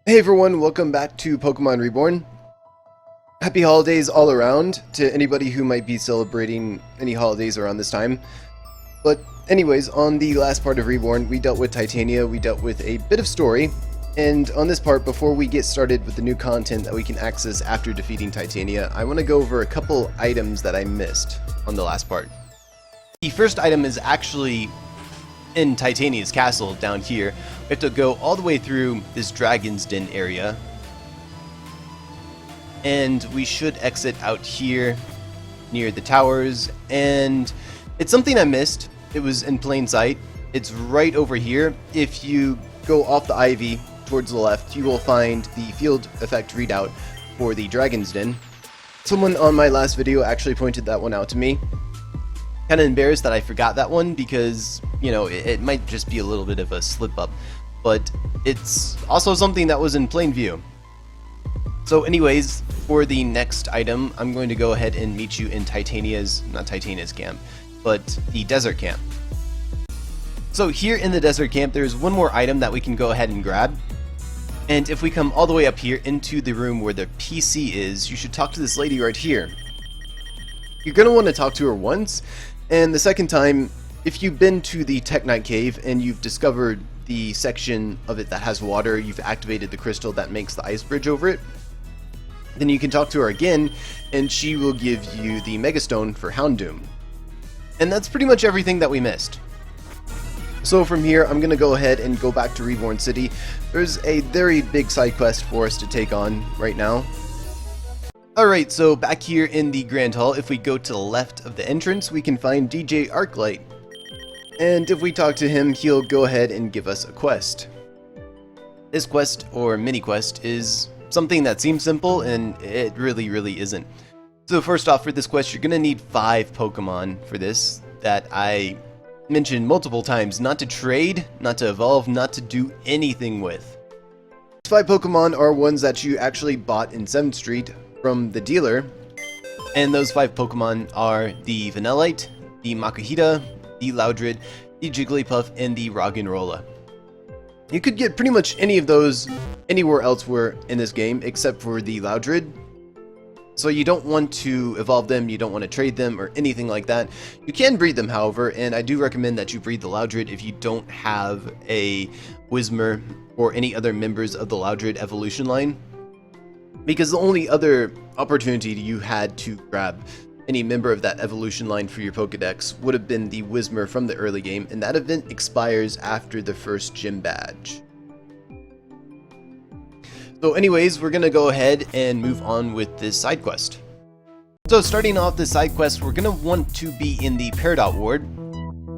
Hey everyone, welcome back to Pokemon Reborn. Happy holidays all around to anybody who might be celebrating any holidays around this time. But anyways, on the last part of Reborn, we dealt with Titania, we dealt with a bit of story, and on this part, before we get started with the new content that we can access after defeating Titania, I want to go over a couple items that I missed on the last part. The first item is actually in Titania's castle down here. We have to go all the way through this Dragon's Den area, and we should exit out here near the towers, and it's something I missed. It was in plain sight. It's right over here. If you go off the Ivy towards the left, you will find the field effect readout for the Dragon's Den. Someone on my last video actually pointed that one out to me. Kind of embarrassed that I forgot that one because, you know, it might just be a little bit of a slip up, but it's also something that was in plain view. So anyways, for the next item, I'm going to go ahead and meet you in not Titania's camp, but the desert camp. So here in the desert camp, there's one more item that we can go ahead and grab. And if we come all the way up here into the room where the PC is, you should talk to this lady right here. You're going to want to talk to her once, and the second time, if you've been to the Teknite Cave and you've discovered the section of it that has water, you've activated the crystal that makes the ice bridge over it, then you can talk to her again, and she will give you the Megastone for Houndoom. And that's pretty much everything that we missed. So from here, I'm going to go ahead and go back to Reborn City. There's a very big side quest for us to take on right now. Alright, so back here in the Grand Hall, if we go to the left of the entrance, we can find DJ Arclight. And if we talk to him, he'll go ahead and give us a quest. This quest, or mini quest, is something that seems simple, and it really isn't. So first off, for this quest, you're going to need 5 Pokemon for this, that I mentioned multiple times, not to trade, not to evolve, not to do anything with. These 5 Pokemon are ones that you actually bought in 7th Street from the dealer, and those 5 Pokemon are the Vanillite, the Makuhita, the Loudred, the Jigglypuff, and the Roggenrola. You could get pretty much any of those anywhere elsewhere in this game except for the Loudred, so you don't want to evolve them, you don't want to trade them, or anything like that. You can breed them, however, and I do recommend that you breed the Loudred if you don't have a Whismur or any other members of the Loudred evolution line, because the only other opportunity you had to grab any member of that evolution line for your Pokedex would have been the Whismur from the early game, and that event expires after the first gym badge. So anyways, we're going to go ahead and move on with this side quest. So starting off this side quest, we're going to want to be in the Peridot Ward.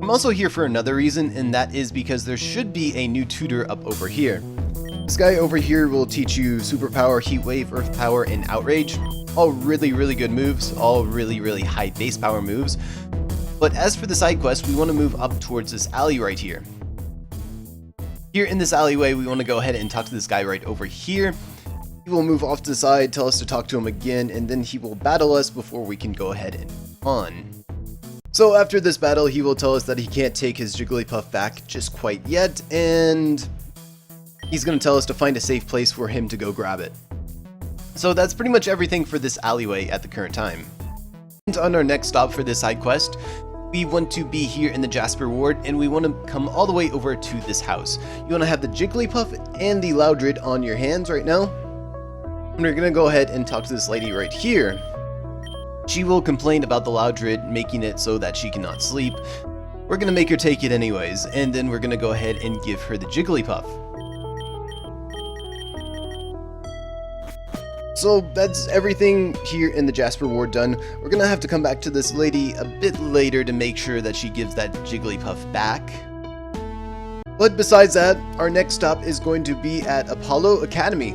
I'm also here for another reason, and that is because there should be a new tutor up over here. This guy over here will teach you Superpower, Heat Wave, Earth Power, and Outrage. All really good moves, all really high base power moves. But as for the side quest, we want to move up towards this alley right here. Here in this alleyway, we want to go ahead and talk to this guy right over here. He will move off to the side, tell us to talk to him again, and then he will battle us before we can go ahead and move on. So after this battle, he will tell us that he can't take his Jigglypuff back just quite yet, and he's going to tell us to find a safe place for him to go grab it. So that's pretty much everything for this alleyway at the current time. And on our next stop for this side quest, we want to be here in the Jasper Ward, and we want to come all the way over to this house. You want to have the Jigglypuff and the Loudred on your hands right now. And we're going to go ahead and talk to this lady right here. She will complain about the Loudred making it so that she cannot sleep. We're going to make her take it anyways, and then we're going to go ahead and give her the Jigglypuff. So that's everything here in the Jasper Ward done. We're going to have to come back to this lady a bit later to make sure that she gives that Jigglypuff back. But besides that, our next stop is going to be at Apollo Academy.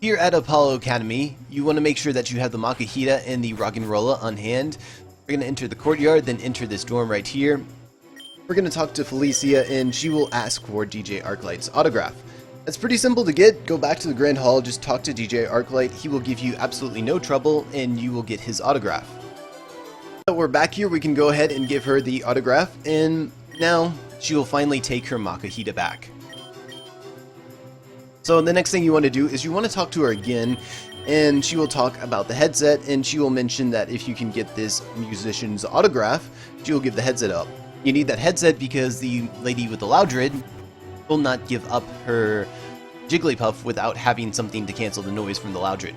Here at Apollo Academy, you want to make sure that you have the Makuhita and the Roggenrola on hand. We're going to enter the courtyard, then enter this dorm right here. We're going to talk to Felicia, and she will ask for DJ Arclight's autograph. It's pretty simple to get. Go back to the Grand Hall, just talk to DJ Arclight. He will give you absolutely no trouble, and you will get his autograph. So we're back here, we can go ahead and give her the autograph, and now she will finally take her Makuhita back. So the next thing you want to do is you want to talk to her again, and she will talk about the headset, and she will mention that if you can get this musician's autograph, she will give the headset up. You need that headset because the lady with the Loudred will not give up her Jigglypuff without having something to cancel the noise from the Loudred.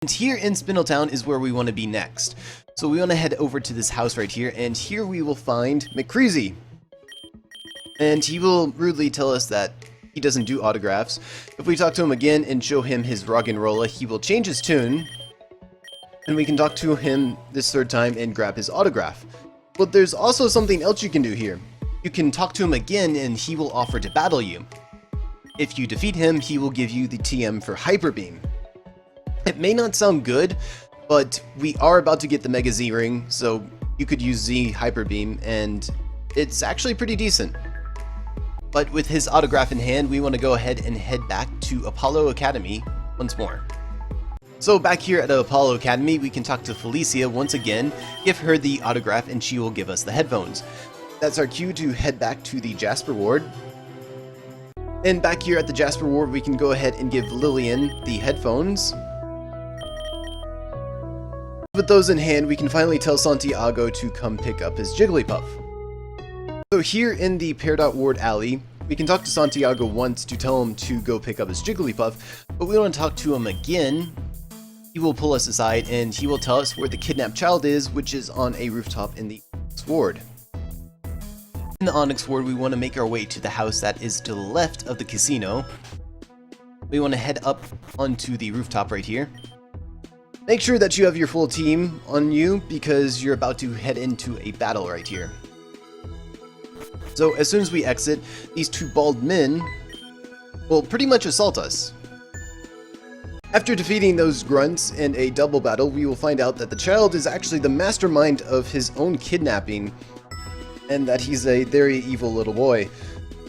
And here in Spindletown is where we want to be next. So we want to head over to this house right here, and here we will find McCreasy. And he will rudely tell us that he doesn't do autographs. If we talk to him again and show him his Roggenrola, he will change his tune, and we can talk to him this third time and grab his autograph. But there's also something else you can do here. You can talk to him again and he will offer to battle you. If you defeat him, he will give you the TM for Hyper Beam. It may not sound good, but we are about to get the Mega Z ring, so you could use Z Hyper Beam, and it's actually pretty decent. But with his autograph in hand, we want to go ahead and head back to Apollo Academy once more. So back here at Apollo Academy, we can talk to Felicia once again, give her the autograph, and she will give us the headphones. That's our cue to head back to the Jasper Ward. And back here at the Jasper Ward, we can go ahead and give Lillian the headphones. With those in hand, we can finally tell Santiago to come pick up his Jigglypuff. So here in the Peridot Ward alley, we can talk to Santiago once to tell him to go pick up his Jigglypuff, but we want to talk to him again. He will pull us aside and he will tell us where the kidnapped child is, which is on a rooftop in the Onyx Ward. In the Onyx Ward, we want to make our way to the house that is to the left of the casino. We want to head up onto the rooftop right here. Make sure that you have your full team on you because you're about to head into a battle right here. So as soon as we exit, these two bald men will pretty much assault us. After defeating those grunts in a double battle, we will find out that the child is actually the mastermind of his own kidnapping, and that he's a very evil little boy.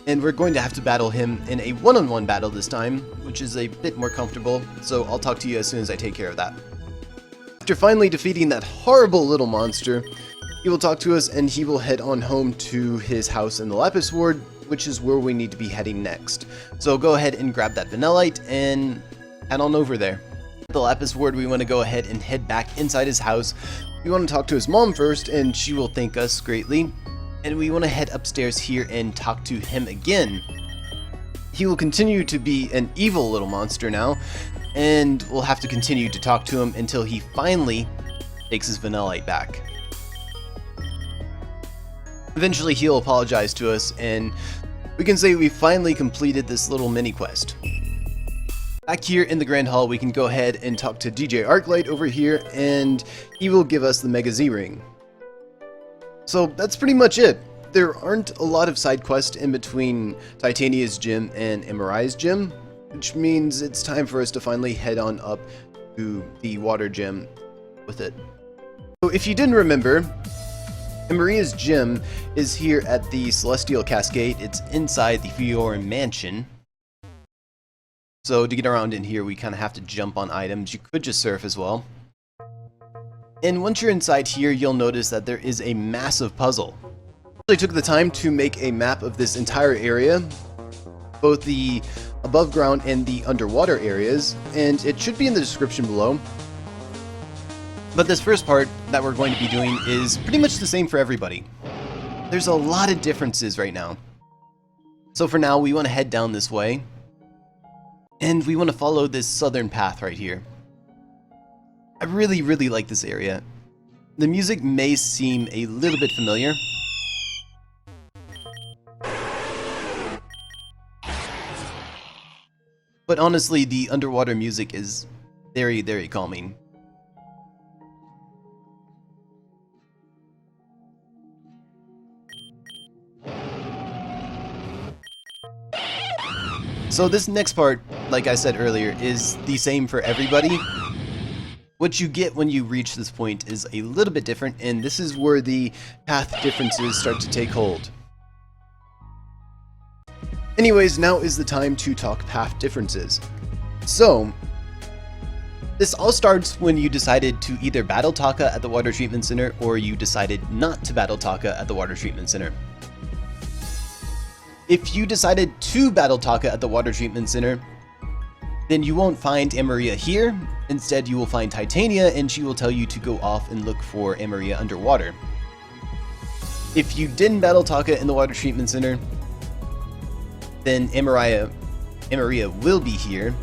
And we're going to have to battle him in a one-on-one battle this time, which is a bit more comfortable, so I'll talk to you as soon as I take care of that. After finally defeating that horrible little monster, he will talk to us and he will head on home to his house in the Lapis Ward, which is where we need to be heading next. So go ahead and grab that Vanillite and head on over there. At the Lapis Ward, we want to go ahead and head back inside his house. We want to talk to his mom first, and she will thank us greatly. And we want to head upstairs here and talk to him again. He will continue to be an evil little monster now, and we'll have to continue to talk to him until he finally takes his Vanillite back. Eventually he'll apologize to us, and we can say we finally completed this little mini quest. Back here in the Grand Hall, we can go ahead and talk to DJ Arclight over here, and he will give us the Mega Z ring. So that's pretty much it. There aren't a lot of side quests in between Titania's gym and Amaria's gym, which means it's time for us to finally head on up to the water gym with it. So if you didn't remember, Amaria's gym is here at the Celestial Cascade. It's inside the Fiora Mansion. So to get around in here, we kind of have to jump on items. You could just surf as well. And once you're inside here, you'll notice that there is a massive puzzle. I took the time to make a map of this entire area, both the above ground and the underwater areas, and it should be in the description below. But this first part that we're going to be doing is pretty much the same for everybody. There's a lot of differences right now. So for now, we want to head down this way, and we want to follow this southern path right here. I really like this area. The music may seem a little bit familiar. But honestly, the underwater music is very calming. So this next part, like I said earlier, is the same for everybody. What you get when you reach this point is a little bit different, and this is where the path differences start to take hold. Anyways, now is the time to talk path differences. So, this all starts when you decided to either battle Taka at the Water Treatment Center, or you decided not to battle Taka at the Water Treatment Center. If you decided to battle Taka at the Water Treatment Center, then you won't find Amaria here. Instead, you will find Titania, and she will tell you to go off and look for Amaria underwater. If you didn't battle Taka in the water treatment center, then Amaria will be here,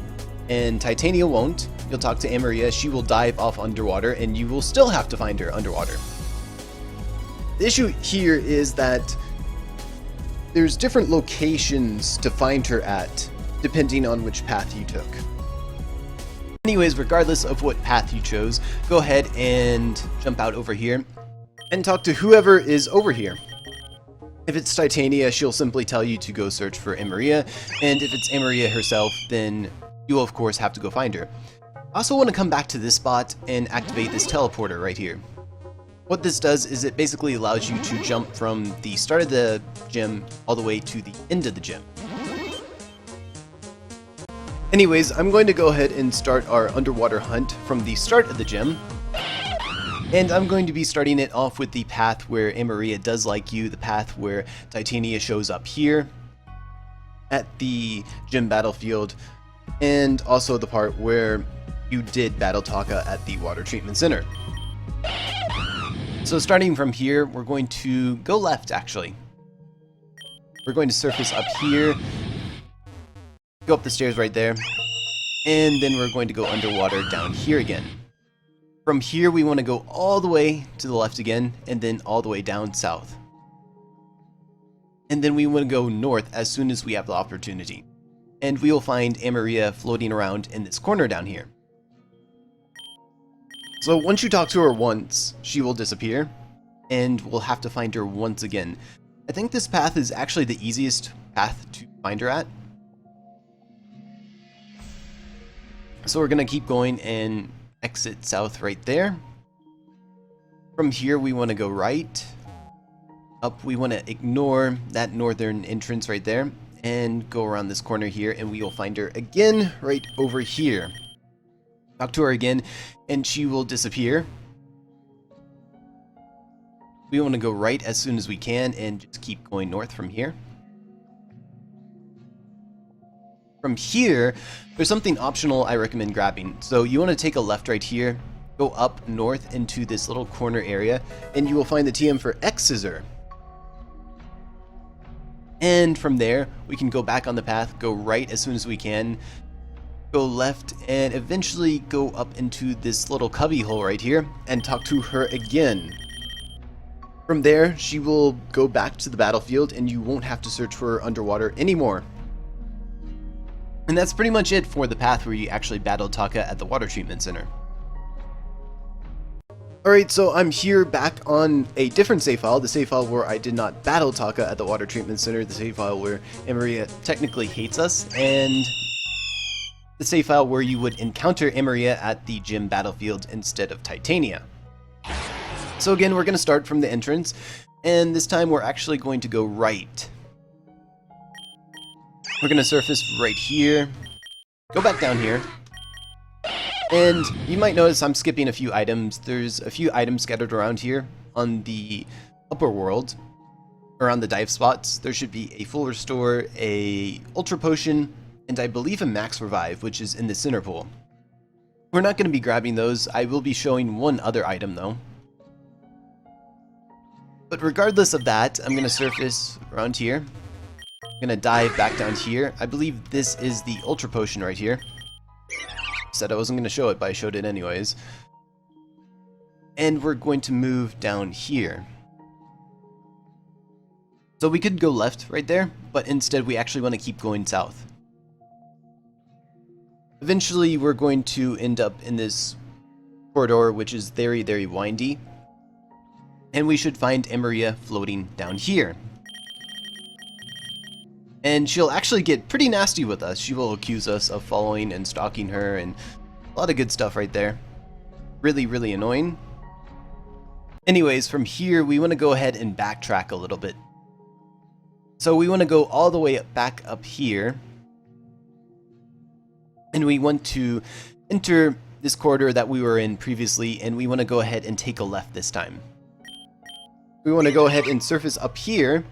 and Titania won't. You'll talk to Amaria, she will dive off underwater, and you will still have to find her underwater. The issue here is that there's different locations to find her at, depending on which path you took. Anyways, regardless of what path you chose, go ahead and jump out over here and talk to whoever is over here. If it's Titania, she'll simply tell you to go search for Amaria, and if it's Amaria herself, then you will of course have to go find her. I also want to come back to this spot and activate this teleporter right here. What this does is it basically allows you to jump from the start of the gym all the way to the end of the gym. Anyways, I'm going to go ahead and start our underwater hunt from the start of the gym. And I'm going to be starting it off with the path where Amaria does like you, the path where Titania shows up here at the gym battlefield, and also the part where you did battle Taka at the water treatment center. So starting from here, we're going to go left actually. We're going to surface up here, go up the stairs right there, and then we're going to go underwater down here again. From here, we want to go all the way to the left again, and then all the way down south. And then we want to go north as soon as we have the opportunity. And we will find Amaria floating around in this corner down here. So once you talk to her once, she will disappear, and we'll have to find her once again. I think this path is actually the easiest path to find her at. So we're going to keep going and exit south right there. From here we want to go right. Up we want to ignore that northern entrance right there and go around this corner here, and we will find her again right over here. Talk to her again and she will disappear. We want to go right as soon as we can and just keep going north from here. From here, there's something optional I recommend grabbing. So you want to take a left right here, go up north into this little corner area, and you will find the TM for X Scissor. And from there, we can go back on the path, go right as soon as we can, go left, and eventually go up into this little cubby hole right here, and talk to her again. From there, she will go back to the battlefield, and you won't have to search for her underwater anymore. And that's pretty much it for the path where you actually battled Taka at the water treatment center. Alright, so I'm here back on a different save file, the save file where I did not battle Taka at the water treatment center, the save file where Amaria technically hates us, and the save file where you would encounter Amaria at the gym battlefield instead of Titania. So again, we're going to start from the entrance, and this time we're actually going to go right. We're going to surface right here, go back down here, and you might notice I'm skipping a few items. There's a few items scattered around here on the upper world, around the dive spots. There should be a full restore, a ultra potion, and I believe a max revive, which is in the center pool. We're not going to be grabbing those. I will be showing one other item though. But regardless of that, I'm going to surface around here. I'm going to dive back down here. I believe this is the ultra potion right here. Said I wasn't going to show it, but I showed it anyways. And we're going to move down here. So we could go left right there, but instead we actually want to keep going south. Eventually we're going to end up in this corridor, which is very, very windy. And we should find Amaria floating down here. And she'll actually get pretty nasty with us. She will accuse us of following and stalking her, and a lot of good stuff right there. Really, really annoying. Anyways, from here, we want to go ahead and backtrack a little bit. So we want to go all the way back up here. And we want to enter this corridor that we were in previously, and we want to go ahead and take a left this time. We want to go ahead and surface up here.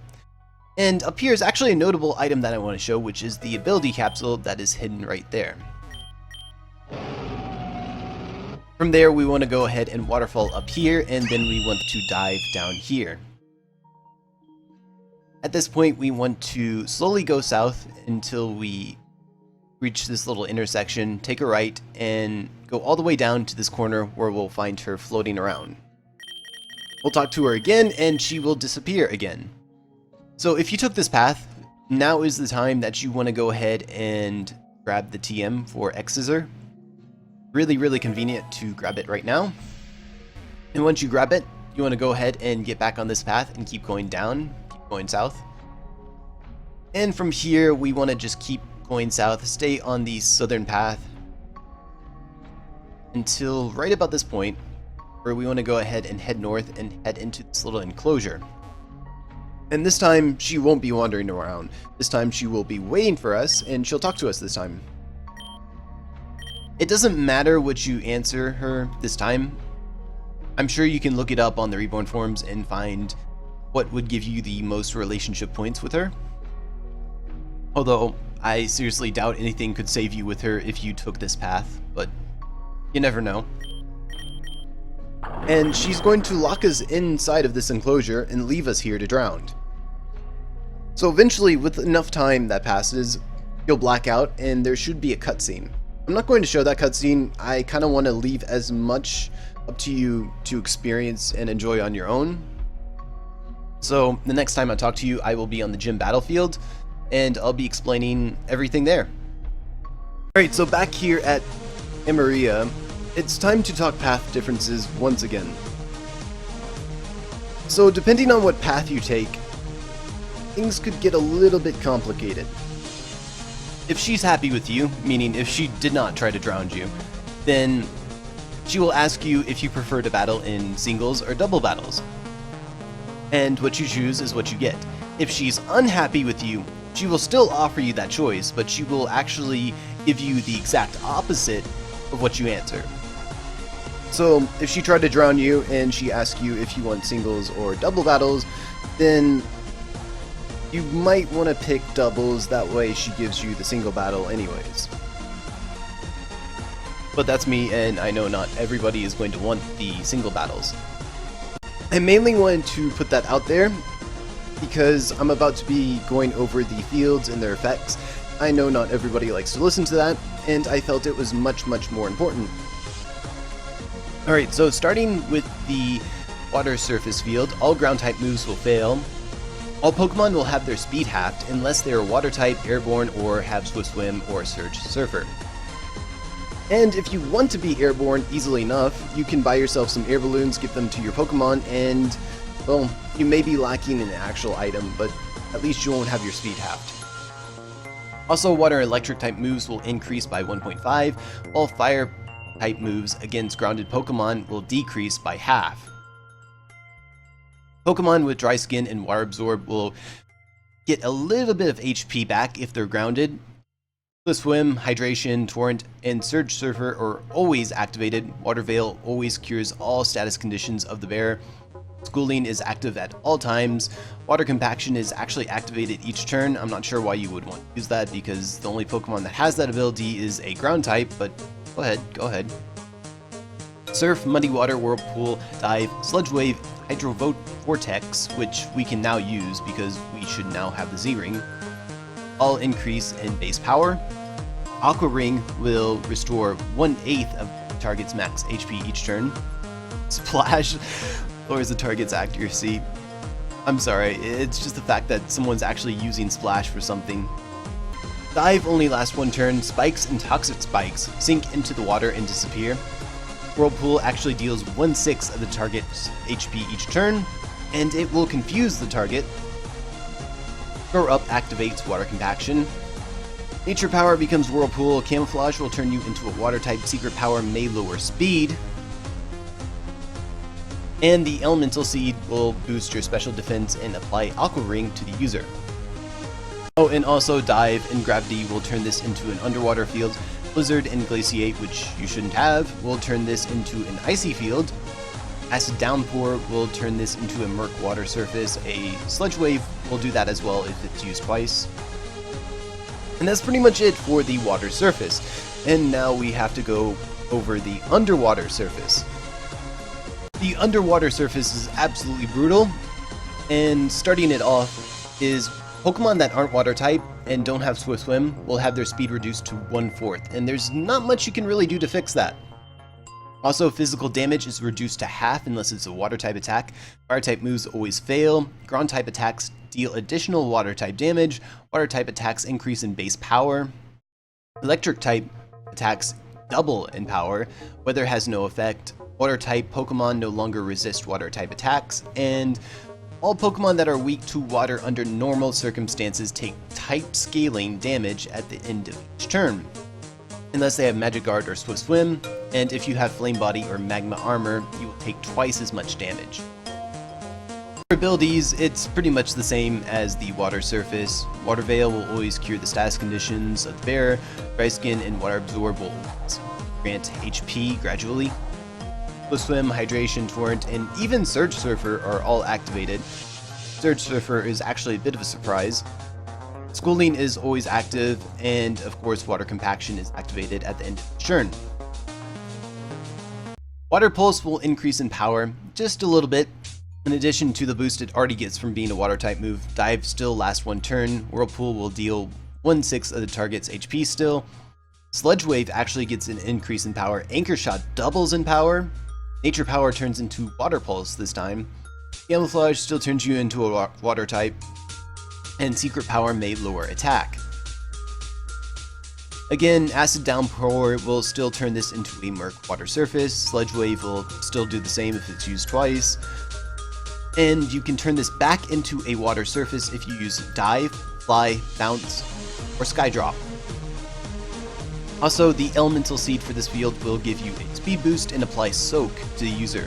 And up here is actually a notable item that I want to show, which is the ability capsule that is hidden right there. From there, we want to go ahead and waterfall up here, and then we want to dive down here. At this point, we want to slowly go south until we reach this little intersection, take a right, and go all the way down to this corner where we'll find her floating around. We'll talk to her again, and she will disappear again. So if you took this path, now is the time that you want to go ahead and grab the TM for X-Scissor. Really convenient to grab it right now. And once you grab it, you want to go ahead and get back on this path and keep going down, keep going south. And from here, we want to just keep going south, stay on the southern path until right about this point, where we want to go ahead and head north and head into this little enclosure. And this time, she won't be wandering around. This time, she will be waiting for us, and she'll talk to us this time. It doesn't matter what you answer her this time. I'm sure you can look it up on the Reborn forums and find what would give you the most relationship points with her. Although, I seriously doubt anything could save you with her if you took this path, but you never know. And she's going to lock us inside of this enclosure and leave us here to drown. So eventually, with enough time that passes, you'll black out and there should be a cutscene. I'm not going to show that cutscene. I kind of want to leave as much up to you to experience and enjoy on your own. So the next time I talk to you, I will be on the gym battlefield, and I'll be explaining everything there. Alright, so back here at Amaria, it's time to talk path differences once again. So depending on what path you take, things could get a little bit complicated. If she's happy with you, meaning if she did not try to drown you, then she will ask you if you prefer to battle in singles or double battles. And what you choose is what you get. If she's unhappy with you, she will still offer you that choice, but she will actually give you the exact opposite of what you answer. So if she tried to drown you and she asks you if you want singles or double battles, then you might want to pick doubles, that way she gives you the single battle anyways. But that's me, and I know not everybody is going to want the single battles. I mainly wanted to put that out there because I'm about to be going over the fields and their effects. I know not everybody likes to listen to that, and I felt it was much more important. Alright, so starting with the water surface field, all ground type moves will fail. All Pokemon will have their speed halved unless they are water type, airborne, or have Swift Swim or Surge Surfer. And if you want to be airborne easily enough, you can buy yourself some air balloons, give them to your Pokemon, and, well, you may be lacking an actual item, but at least you won't have your speed halved. Also, water and electric type moves will increase by 1.5, while fire type moves against grounded Pokemon will decrease by half. Pokemon with dry skin and water absorb will get a little bit of HP back if they're grounded. The Swim, Hydration, Torrent, and Surge Surfer are always activated. Water Veil always cures all status conditions of the bear. Schooling is active at all times. Water Compaction is actually activated each turn. I'm not sure why you would want to use that because the only Pokemon that has that ability is a ground type, but go ahead. Surf, Muddy Water, Whirlpool, Dive, Sludge Wave, Hydro Vortex, which we can now use because we should now have the Z-Ring, all increase in base power. Aqua Ring will restore 1/8 of the target's max HP each turn. Splash lowers the target's accuracy. I'm sorry, it's just the fact that someone's actually using Splash for something. Dive only lasts one turn. Spikes and Toxic Spikes sink into the water and disappear. Whirlpool actually deals 1/6 of the target's HP each turn, and it will confuse the target. Throw Up activates Water Compaction. Nature Power becomes Whirlpool. Camouflage will turn you into a water type. Secret Power may lower speed. And the Elemental Seed will boost your special defense and apply Aqua Ring to the user. Oh, and also Dive and Gravity will turn this into an underwater field. Blizzard and Glaciate, which you shouldn't have, will turn this into an icy field. Acid Downpour will turn this into a murk water surface. A Sludge Wave will do that as well if it's used twice. And that's pretty much it for the water surface. And now we have to go over the underwater surface. The underwater surface is absolutely brutal, and starting it off is Pokemon that aren't water type and don't have Swift Swim will have their speed reduced to 1/4, and there's not much you can really do to fix that. Also, physical damage is reduced to half unless it's a water type attack. Fire type moves always fail. Ground type attacks deal additional water type damage. Water type attacks increase in base power. Electric type attacks double in power. Weather has no effect. Water type Pokemon no longer resist water type attacks. And all Pokemon that are weak to water under normal circumstances take type scaling damage at the end of each turn, unless they have Magic Guard or Swift Swim, and if you have Flame Body or Magma Armor, you will take twice as much damage. For abilities, it's pretty much the same as the Water Surface. Water Veil will always cure the status conditions of the bearer. Dry Skin and Water Absorb will grant HP gradually. Swift Swim, Hydration, Torrent, and even Surge Surfer are all activated. Surge Surfer is actually a bit of a surprise. Schooling is always active, and of course Water Compaction is activated at the end of the turn. Water Pulse will increase in power just a little bit. In addition to the boost it already gets from being a water type move, Dive still lasts 1 turn, Whirlpool will deal 1/6 of the target's HP still. Sludge Wave actually gets an increase in power, Anchor Shot doubles in power, Nature Power turns into Water Pulse this time, Camouflage still turns you into a water type, and Secret Power may lower attack. Again, Acid Downpour will still turn this into a Murk Water Surface, Sludge Wave will still do the same if it's used twice, and you can turn this back into a Water Surface if you use Dive, Fly, Bounce, or Skydrop. Also, the Elemental Seed for this field will give you a speed boost and apply Soak to the user.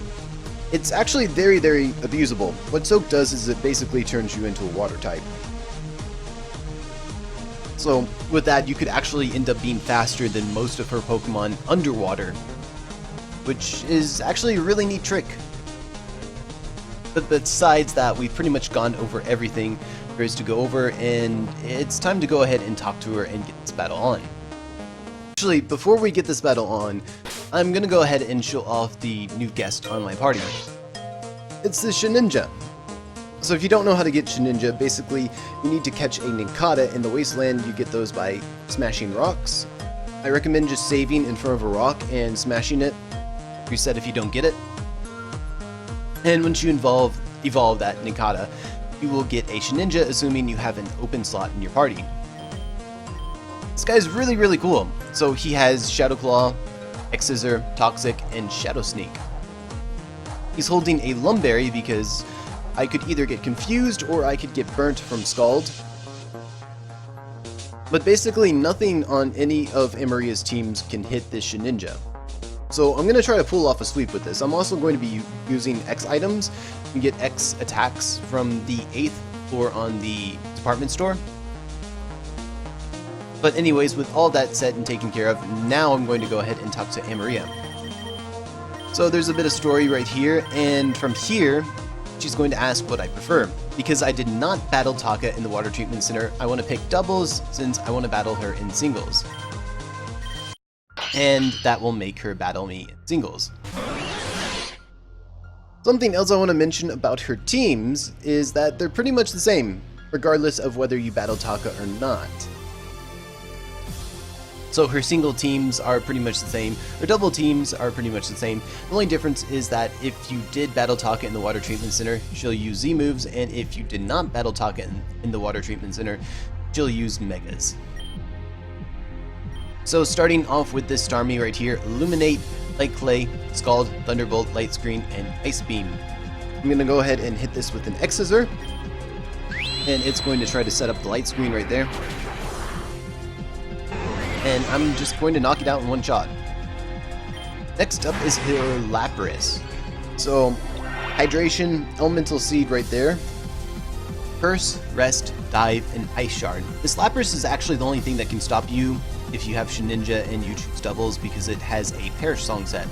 It's actually very, very abusable. What Soak does is it basically turns you into a water type. So with that, you could actually end up being faster than most of her Pokemon underwater, which is actually a really neat trick. But besides that, we've pretty much gone over everything there is to go over, and it's time to go ahead and talk to her and get this battle on. Actually, before we get this battle on, I'm gonna go ahead and show off the new guest on my party. It's the Shedinja. So if you don't know how to get Shedinja, basically you need to catch a Nincada in the wasteland. You get those by smashing rocks. I recommend just saving in front of a rock and smashing it. Reset if you don't get it. And once you evolve that Nincada, you will get a Shedinja, assuming you have an open slot in your party. This guy's really, really cool. So he has Shadow Claw, X-Scissor, Toxic, and Shadow Sneak. He's holding a Lumberry because I could either get confused or I could get burnt from Scald. But basically nothing on any of Amaria's teams can hit this Shedinja. So I'm going to try to pull off a sweep with this. I'm also going to be using X items. You can get X attacks from the 8th floor on the department store. But anyways, with all that said and taken care of, now I'm going to go ahead and talk to Amaria. So there's a bit of story right here, and from here, she's going to ask what I prefer. Because I did not battle Taka in the Water Treatment Center, I want to pick doubles since I want to battle her in singles. And that will make her battle me in singles. Something else I want to mention about her teams is that they're pretty much the same, regardless of whether you battle Taka or not. So her single teams are pretty much the same, her double teams are pretty much the same. The only difference is that if you did battle Taka in the Water Treatment Center, she'll use Z moves, and if you did not battle Taka in the Water Treatment Center, she'll use Megas. So starting off with this Starmie right here, Illuminate, Light Clay, Scald, Thunderbolt, Light Screen, and Ice Beam. I'm going to go ahead and hit this with an X-Scissor, and it's going to try to set up the Light Screen right there. And I'm just going to knock it out in one shot. Next up is her Lapras. So, Hydration, Elemental Seed right there. Curse, Rest, Dive, and Ice Shard. This Lapras is actually the only thing that can stop you if you have Shedinja and you choose doubles because it has a Perish Song set.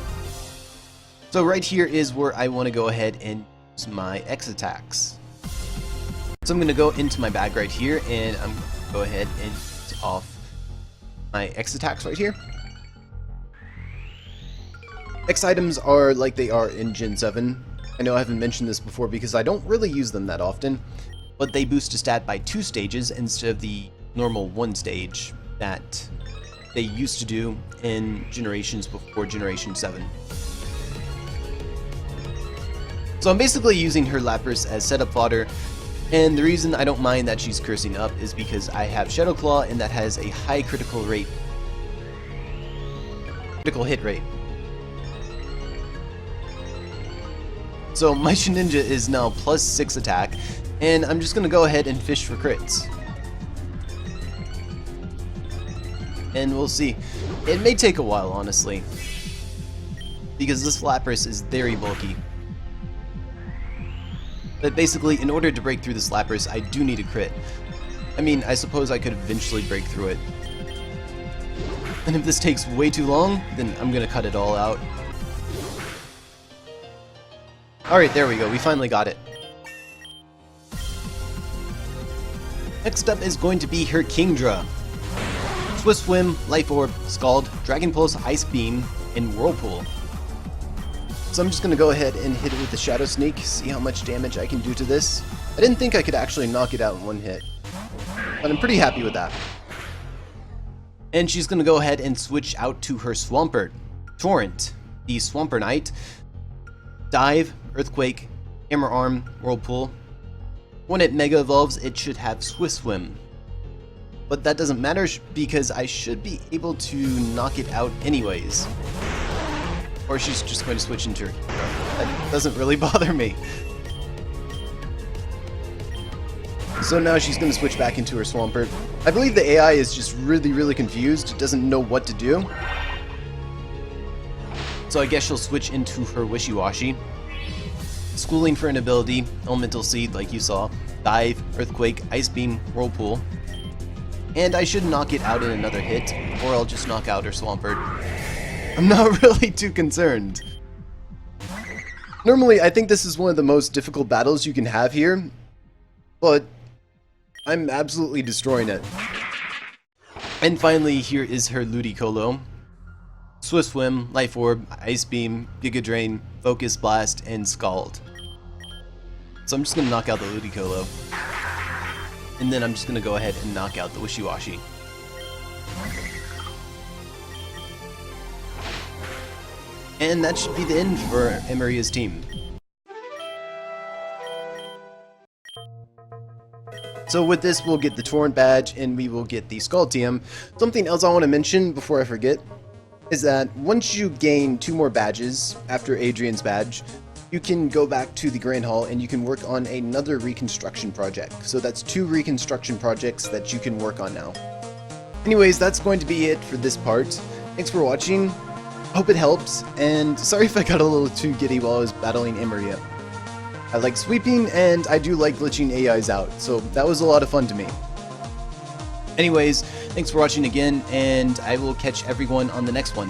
So right here is where I want to go ahead and use my X attacks. So I'm going to go into my bag right here and I'm going to go ahead and use off my X attacks right here. X items are like they are in Gen 7. I know I haven't mentioned this before because I don't really use them that often, but they boost a stat by 2 stages instead of the normal 1 stage that they used to do in generations before Generation 7. So I'm basically using her Lapras as setup fodder, and the reason I don't mind that she's cursing up is because I have Shadow Claw and that has a high critical hit rate. So my Shedinja is now plus 6 attack, and I'm just going to go ahead and fish for crits. And we'll see. It may take a while, honestly, because this Lapras is very bulky. But basically, in order to break through this Lapras, I do need a crit. I mean, I suppose I could eventually break through it. And if this takes way too long, then I'm gonna cut it all out. Alright, there we go, we finally got it. Next up is going to be her Kingdra. Swift Swim, Life Orb, Scald, Dragon Pulse, Ice Beam, and Whirlpool. So I'm just going to go ahead and hit it with the Shadow Sneak, see how much damage I can do to this. I didn't think I could actually knock it out in one hit, but I'm pretty happy with that. And she's going to go ahead and switch out to her Swampert. Torrent, the Swampernite, Dive, Earthquake, Hammer Arm, Whirlpool. When it Mega Evolves, it should have Swift Swim. But that doesn't matter because I should be able to knock it out anyways. Or she's just going to switch into her Kingdra. That doesn't really bother me. So now she's going to switch back into her Swampert. I believe the AI is just really confused. It doesn't know what to do. So I guess she'll switch into her Wishy-Washy. Schooling for an ability, Elemental Seed like you saw, Dive, Earthquake, Ice Beam, Whirlpool. And I should knock it out in another hit, or I'll just knock out her Swampert. I'm not really too concerned. Normally, I think this is one of the most difficult battles you can have here, but I'm absolutely destroying it. And finally, here is her Ludicolo. Swift Swim, Life Orb, Ice Beam, Giga Drain, Focus Blast, and Scald. So I'm just going to knock out the Ludicolo. And then I'm just going to go ahead and knock out the Wishy-Washy. And that should be the end for Amaria's team. So with this, we'll get the Torrent badge, and we will get the Scald TM. Something else I want to mention before I forget is that once you gain 2 more badges after Adrian's badge, you can go back to the Grand Hall and you can work on another reconstruction project. So that's 2 reconstruction projects that you can work on now. Anyways, that's going to be it for this part. Thanks for watching. Hope it helps, and sorry if I got a little too giddy while I was battling Amaria. I like sweeping, and I do like glitching AIs out, so that was a lot of fun to me. Anyways, thanks for watching again, and I will catch everyone on the next one.